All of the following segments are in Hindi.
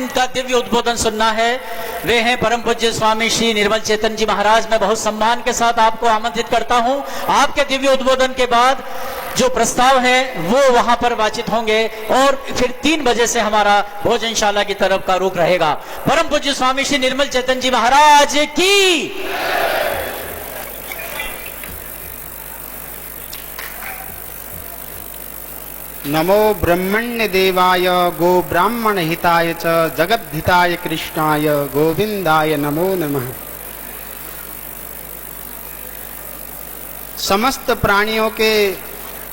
जिनका दिव्य उद्बोधन सुनना है वे हैं परम पूज्य स्वामी श्री निर्मल चेतन जी महाराज। मैं बहुत सम्मान के साथ आपको आमंत्रित करता हूं। आपके दिव्य उद्बोधन के बाद जो प्रस्ताव है वो वहां पर वाचित होंगे और फिर 3 बजे से हमारा भोजनशाला की तरफ का रुख रहेगा। परम पूज्य स्वामी श्री निर्मल चेतन जी महाराज की। नमो ब्रह्मण्य देवाय गो ब्राह्मण हिताय च जगद्धिताय कृष्णाय गोविंदाय नमो नमः। समस्त प्राणियों के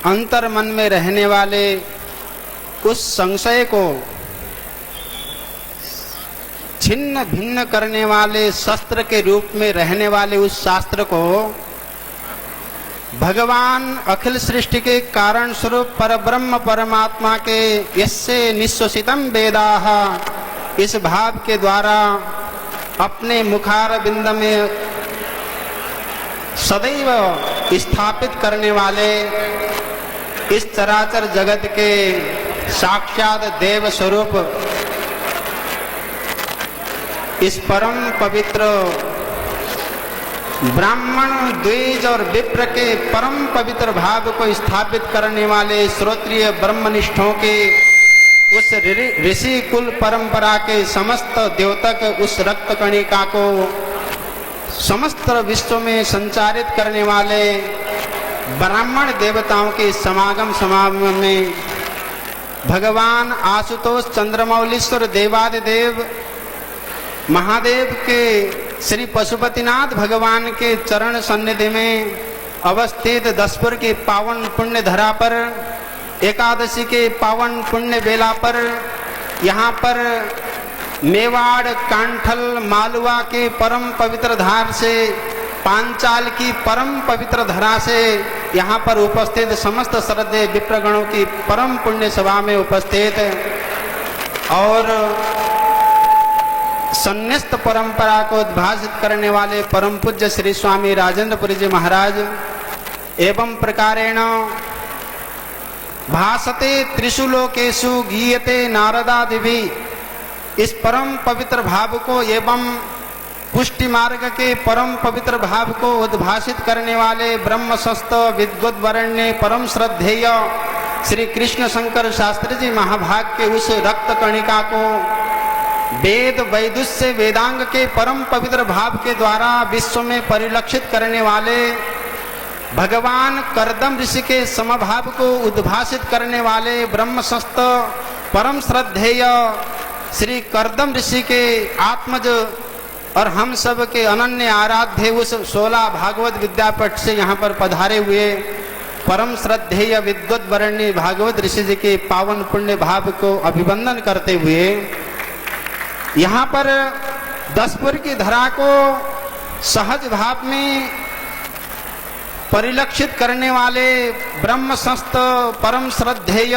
अंतर मन में रहने वाले उस संशय को छिन्न भिन्न करने वाले शस्त्र के रूप में रहने वाले उस शास्त्र को भगवान अखिल सृष्टि के कारण स्वरूप परब्रह्म परमात्मा के यस्य निश्वसितम वेदाः इस भाव के द्वारा अपने मुखारविंद में सदैव स्थापित करने वाले इस चराचर जगत के साक्षात देव स्वरूप इस परम पवित्र ब्राह्मण द्विज और विप्र के परम पवित्र भाव को स्थापित करने वाले श्रोत्रिय ब्रह्मनिष्ठों के उस ऋषि कुल परंपरा के समस्त द्योतक उस रक्त कणिका को समस्त विश्व में संचारित करने वाले ब्राह्मण देवताओं के समागम में भगवान आशुतोष चंद्रमौलीश्वर देवादिदेव महादेव के श्री पशुपतिनाथ भगवान के चरण सन्निधि में अवस्थित दसपुर की पावन पुण्य धरा पर एकादशी के पावन पुण्य बेला पर यहाँ पर मेवाड़ कांठल मालवा के परम पवित्र धार से पांचाल की परम पवित्र धरा से यहाँ पर उपस्थित समस्त श्रद्धेय विप्रगणों की परम पुण्य सभा में उपस्थित और सन्निष्ठ परंपरा को उद्भासित करने वाले परम पूज्य श्री स्वामी राजेंद्रपुरी जी महाराज एवं प्रकारेण भासते त्रिषु लोकेषु गीयते नारदादिभि इस परम पवित्र भाव को एवं पुष्टि मार्ग के परम पवित्र भाव को उद्भासित करने वाले ब्रह्मशस्त विद्वद्वरण्य परम श्रद्धेय श्री कृष्ण शंकर शास्त्री जी महाभाग के उस रक्त कणिका को वेद वैदुष्य वेदांग के परम पवित्र भाव के द्वारा विश्व में परिलक्षित करने वाले भगवान कर्दम ऋषि के समभाव को उद्भासित करने वाले ब्रह्मशस्त परम श्रद्धेय श्री कर्दम ऋषि के आत्मज और हम सब के अनन्य आराध्य उस 16 भागवत विद्यापीठ से यहाँ पर पधारे हुए परम श्रद्धेय विद्वत वरण्य भागवत ऋषि जी के पावन पुण्य भाव को अभिवंदन करते हुए यहाँ पर दसपुर की धरा को सहज भाव में परिलक्षित करने वाले ब्रह्मशस्त परम श्रद्धेय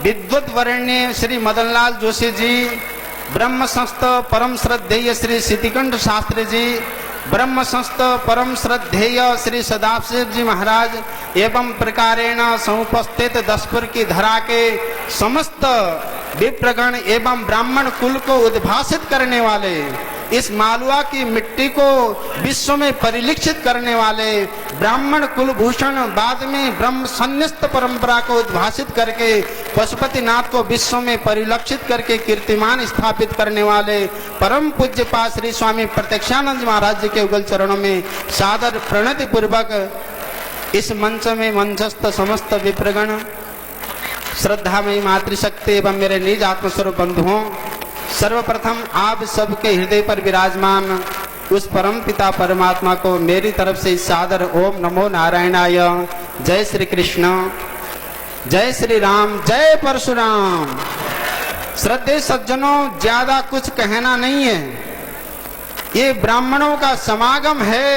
विद्वत वरण्य श्री मदनलाल जोशी जी, ब्रह्मशस्त परम श्रद्धेय श्री सिद्धिकंठ शास्त्री जी, ब्रह्मशस्त परम श्रद्धेय श्री सदाशिव जी महाराज एवं प्रकारेण समुपस्थित दसपुर की धरा के समस्त विप्रगण एवं ब्राह्मण कुल को उद्भासित करने वाले इस मालवा की मिट्टी को विश्व में परिलक्षित करने वाले ब्राह्मण कुलभूषण बाद में ब्रह्म सन्निष्ठ परंपरा को उद्भासित करके पशुपतिनाथ को विश्व में परिलक्षित करके कीर्तिमान स्थापित करने वाले परम पूज्य पास श्री स्वामी प्रत्यक्षानंद महाराज जी के उगल चरणों में सादर प्रणति पूर्वक इस मंच में मंचस्थ समस्त विप्रगण श्रद्धामयी मातृशक्ति एवं मेरे निज आत्मस्वरूप बंधुओं, सर्वप्रथम आप सबके हृदय पर विराजमान उस परम पिता परमात्मा को मेरी तरफ से सादर ओम नमो नारायणाय। जय श्री कृष्ण, जय श्री राम, जय परशुराम। श्रद्धेय सज्जनों, ज्यादा कुछ कहना नहीं है, ये ब्राह्मणों का समागम है।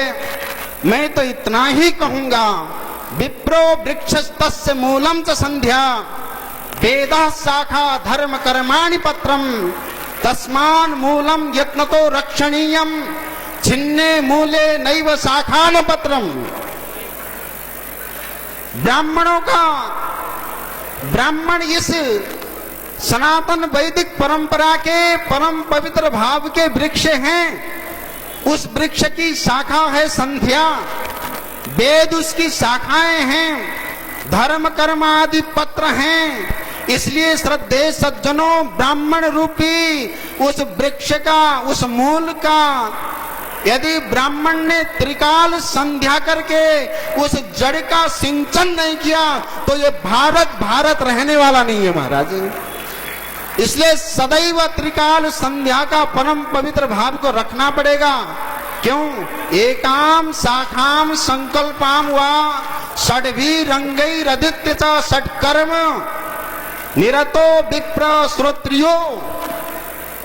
मैं तो इतना ही कहूंगा, विप्रो वृक्षस्तस्य मूलम च संध्या वेदा शाखा धर्म कर्माणि पत्रम तस्मान मूलम यत्नतो रक्षणीयम छिन्ने मूले नैव शाखान पत्रम। ब्राह्मणों का ब्राह्मण इस सनातन वैदिक परंपरा के परम पवित्र भाव के वृक्ष हैं। उस वृक्ष की शाखा है संध्या, वेद उसकी शाखाएं हैं, धर्म कर्म आदि पत्र हैं। इसलिए श्रद्धेय सज्जनों, ब्राह्मण रूपी उस वृक्ष का, उस मूल का यदि ब्राह्मण ने त्रिकाल संध्या करके उस जड़ का सिंचन नहीं किया तो ये भारत रहने वाला नहीं है महाराज। इसलिए सदैव त्रिकाल संध्या का परम पवित्र भाव को रखना पड़ेगा। क्यों? एकाम शाखाम संकल्पाम वा षड्भी रंगैरदित्य च षट्कर्म निरतो विप्र श्रोत्रियो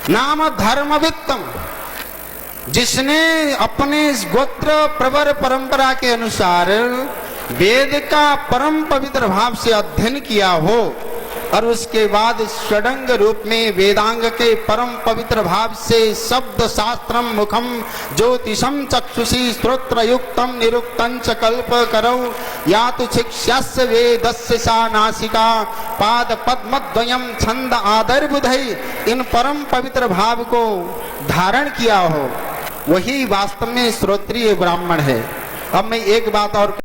नाम धर्मवित्तम। जिसने अपने इस गोत्र प्रवर परंपरा के अनुसार वेद का परम पवित्र भाव से अध्ययन किया हो और उसके बाद षडंग रूप में वेदांग के परम पवित्र भाव से शब्द शास्त्रम मुखम ज्योतिषम चक्षुषी श्रोत्र युक्तम निरुक्तं च कल्प करौ या तो शिष्यस्य वेदस्य सा नासिका पाद पद्मद्वयम छंद आदर बुधई, इन परम पवित्र भाव को धारण किया हो वही वास्तव में श्रोत्रिय ब्राह्मण है। अब मैं एक बात और,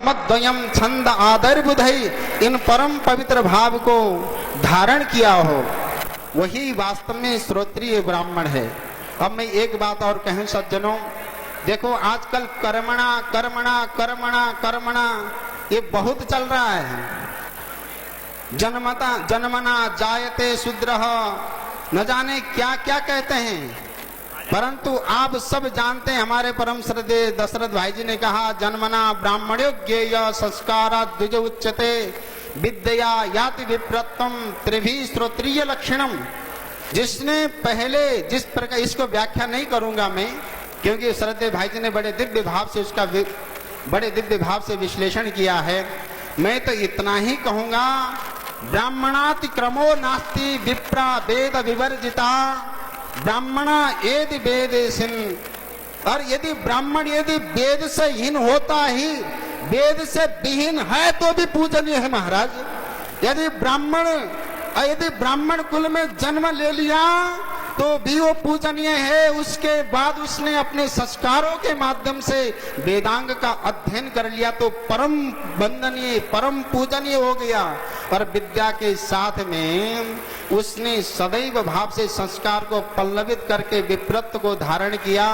मद्वयम छंद आदर बुधई, इन परम पवित्र भाव को धारण किया हो वही वास्तव में श्रोत्रिय ब्राह्मण है। अब मैं एक बात और कहूं सज्जनों, देखो आजकल कर्मणा कर्मणा कर्मणा कर्मणा ये बहुत चल रहा है। जन्मना जायते शूद्रः, न जाने क्या क्या कहते हैं, परंतु आप सब जानते हैं हमारे परम श्रद्धेय दशरथ भाई जी ने कहा जन्मना ब्राह्मण्यो ज्ञेय संस्कारात् द्विज उच्यते विद्या याति विप्रत्वम त्रिभी श्रोत्रिय लक्षणम। जिसने पहले जिस प्रकार, इसको व्याख्या नहीं करूंगा मैं क्योंकि श्रद्धेय भाई जी ने बड़े दिव्य भाव से विश्लेषण किया है। मैं तो इतना ही कहूंगा, ब्राह्मणाति क्रमो नास्ति विप्रा वेद विवर्जिता ब्राह्मणा यदि वेदेशिन। और यदि ब्राह्मण यदि वेद से हीन होता ही वेद से विहीन है तो भी पूजनीय है महाराज। यदि ब्राह्मण कुल में जन्म ले लिया तो भी वो पूजनीय है। उसके बाद उसने अपने संस्कारों के माध्यम से वेदांग का अध्ययन कर लिया तो परम वंदनीय परम पूजनीय हो गया। और विद्या के साथ में उसने सदैव भाव से संस्कार को पल्लवित करके विप्रत्व को धारण किया।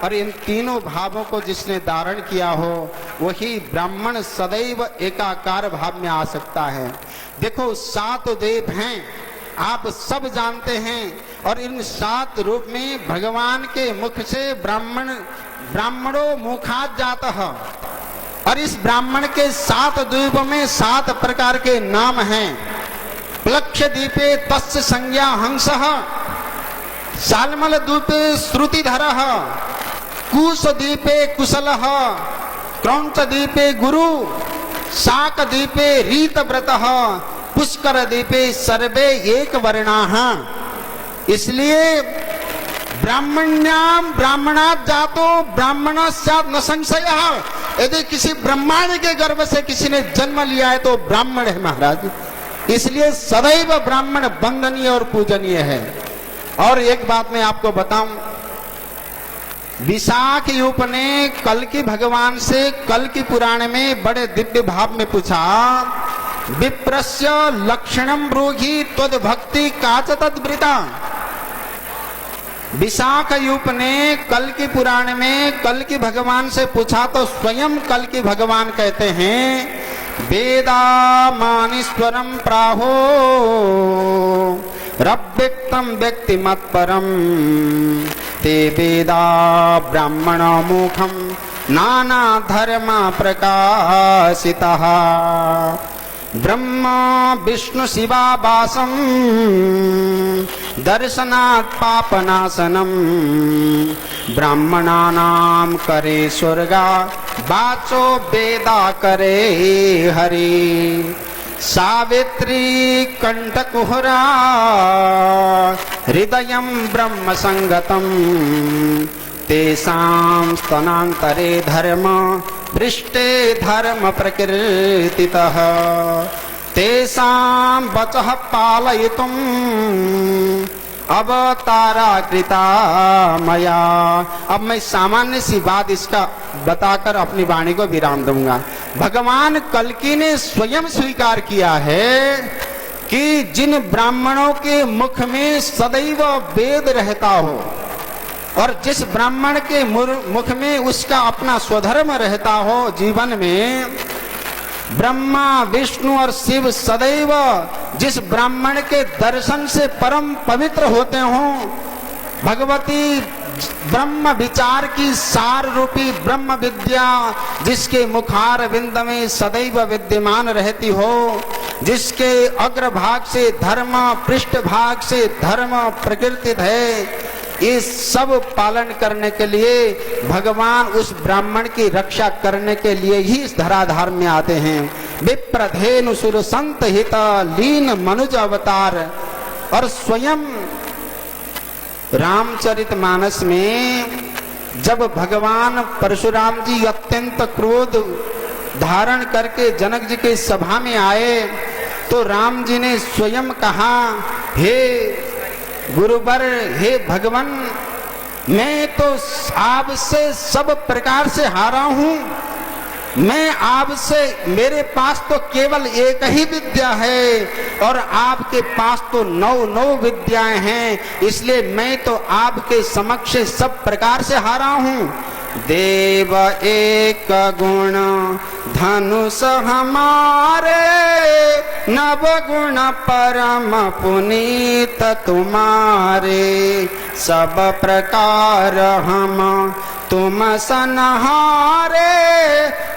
और इन तीनों भावों को जिसने धारण किया हो वही ब्राह्मण सदैव एकाकार भाव में आ सकता है। देखो 7 देव हैं, आप सब जानते हैं, और इन 7 रूप में भगवान के मुख से ब्राह्मणों मुखात जाता है। और इस ब्राह्मण के 7 द्वीप में 7 प्रकार के नाम हैं। प्लक्ष द्वीपे तस्य संज्ञा हंसः, सालमल द्वीपे श्रुतिधरः, कुश द्वीपे कुशलः, क्रौंच द्वीपे गुरु, शाक द्वीपे रीतव्रतः, पुष्कर द्वीपे सर्वे एक वर्णाः। इसलिए ब्राह्मण्याम ब्राह्मणात् जातो ब्राह्मणस्यात् न संशयः। यदि किसी ब्राह्मण के गर्भ से किसी ने जन्म लिया है तो ब्राह्मण है महाराज। इसलिए सदैव ब्राह्मण वंदनीय और पूजनीय है। और एक बात मैं आपको बताऊं, विशाख यूप ने कल्कि भगवान से कल्कि पुराण में बड़े दिव्य भाव में पूछा, विप्रस्य लक्षणम ब्रूहि त्वद भक्ति काच तद्वृता। विशाख यूप ने कल्कि पुराण में कल्कि भगवान से पूछा तो स्वयं कल्कि भगवान कहते हैं, वेदा मानीश्वरम प्राहो रव्यक्तम व्यक्ति मत्परम ते वेदा ब्राह्मण मुखम नाना धर्म प्रकाशितः ब्रह्मा विष्णु शिवा वासम दर्शनात् पापनाशनम ब्राह्मणानां करे स्वर्गा वाचो वेदा करे हरि। सावित्री कंठकुहरा हृदयं ब्रह्म संगतम तेषां स्तनान्तरे धर्म पृष्ठे धर्म प्रकीर्तितः। तेषां वचः पालयितुम् अवतारा कृता मया। अब मैं सामान्य सी बात इसका बताकर अपनी वाणी को विराम दूंगा। भगवान कल्कि ने स्वयं स्वीकार किया है कि जिन ब्राह्मणों के मुख में सदैव वेद रहता हो और जिस ब्राह्मण के मुख में उसका अपना स्वधर्म रहता हो, जीवन में ब्रह्मा विष्णु और शिव सदैव जिस ब्राह्मण के दर्शन से परम पवित्र होते हों, भगवती ब्रह्म विचार की सार रूपी ब्रह्म विद्या जिसके मुखार विंद में सदैव विद्यमान रहती हो, जिसके अग्रभाग से धर्म पृष्ठ भाग से धर्म प्रकृतित है, ये सब पालन करने के लिए भगवान उस ब्राह्मण की रक्षा करने के लिए ही इस धराधार में आते हैं। विप्रधेनु सुर संत हित लीन मनुज अवतार। और स्वयं रामचरितमानस में जब भगवान परशुराम जी अत्यंत क्रोध धारण करके जनक जी के सभा में आए तो राम जी ने स्वयं कहा, हे गुरुवर, हे भगवान, मैं तो आपसे सब प्रकार से हारा हूं। मैं आपसे, मेरे पास तो केवल एक ही विद्या है और आपके पास तो 9 विद्याएं हैं, इसलिए मैं तो आपके समक्ष सब प्रकार से हारा हूं। देव एक गुण धनुष हमारे, नव गुण परम पुनीत तुम्हारे। सब प्रकार हम तुम सनहारे,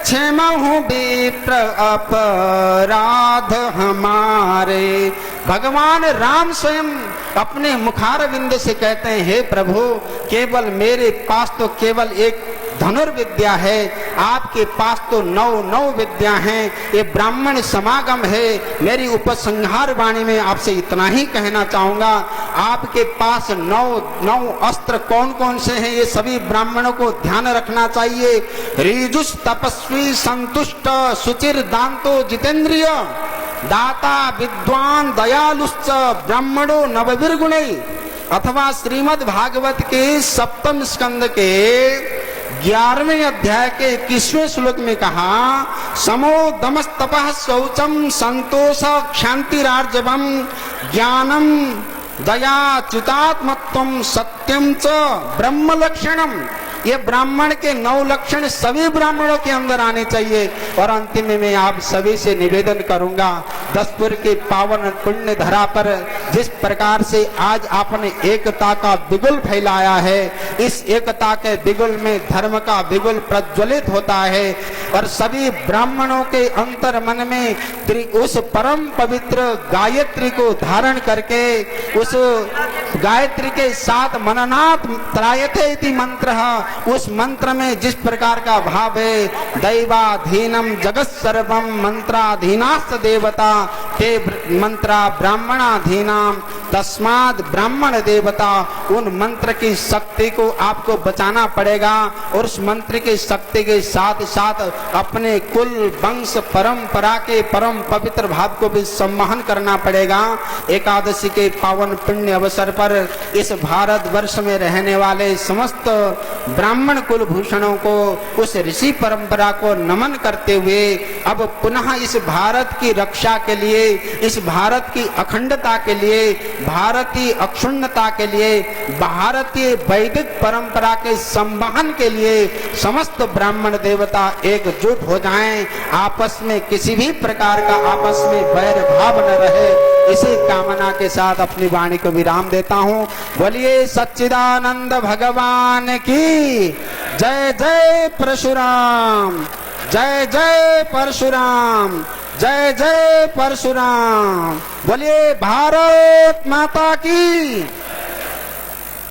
क्षमहु विप्र अपराध हमारे। भगवान राम स्वयं अपने मुखारविंद से कहते हैं, हे प्रभु, केवल मेरे पास तो केवल एक धनुर्विद्या है, आपके पास तो 9 विद्या हैं। ये ब्राह्मण समागम है। मेरी उपसंहार वाणी में आपसे इतना ही कहना चाहूंगा, आपके पास 9 अस्त्र कौन कौन से हैं, ये सभी ब्राह्मणों को ध्यान रखना चाहिए। ऋजुष तपस्वी संतुष्ट सुचिर दांतो जितेंद्रिय, दाता विद्वान दयालुश्च ब्राह्मणो नवविर्गुणै। अथवा श्रीमद् भागवत के 7वें स्कंद के 11वें अध्याय के 21वें श्लोक में कहा, समो दमस्तपः शौचम संतोष क्षांतिरार्जवम ज्ञानम दया च्युतात्मत्वम सत्यम च ब्रह्म लक्षणम। ये ब्राह्मण के 9 लक्षण सभी ब्राह्मणों के अंदर आने चाहिए। और अंतिम में मैं आप सभी से निवेदन करूंगा, दसपुर के पावन पुण्य धरा पर जिस प्रकार से आज आपने एकता का बिगुल फैलाया है, इस एकता के बिगुल में धर्म का बिगुल प्रज्वलित होता है और सभी ब्राह्मणों के अंतर मन में उस परम पवित्र गायत्री को धारण करके उस गायत्री के साथ मननात् त्रायते इति मंत्र, उस मंत्र में जिस प्रकार का भाव है, दैवाधीनम जगत सर्वम मंत्राधीनास्त देवता ते मंत्रा ब्राह्मणाधीनाम तस्माद ब्राह्मण देवता। उन मंत्र की शक्ति को आपको बचाना पड़ेगा और उस मंत्र की शक्ति के साथ साथ अपने कुल वंश परंपरा के परम पवित्र भाव को भी सम्मान करना पड़ेगा। एकादशी के पावन पुण्य अवसर पर इस भारत वर्ष में रहने वाले समस्त ब्राह्मण कुल भूषणों को उस ऋषि परंपरा को नमन करते हुए अब पुनः इस भारत की रक्षा के लिए, इस भारत की अखंडता के लिए, भारतीय अक्षुण्णता के लिए, भारतीय वैदिक परंपरा के संवहन के लिए समस्त ब्राह्मण देवता एकजुट हो जाएं, आपस में किसी भी प्रकार का आपस में वैर भाव न रहे। इसी कामना के साथ अपनी वाणी को विराम देता हूँ। बोलिए सच्चिदानंद भगवान की जय। जय परशुराम, जय जय परशुराम, जय जय परशुराम। बोलिए भारत माता की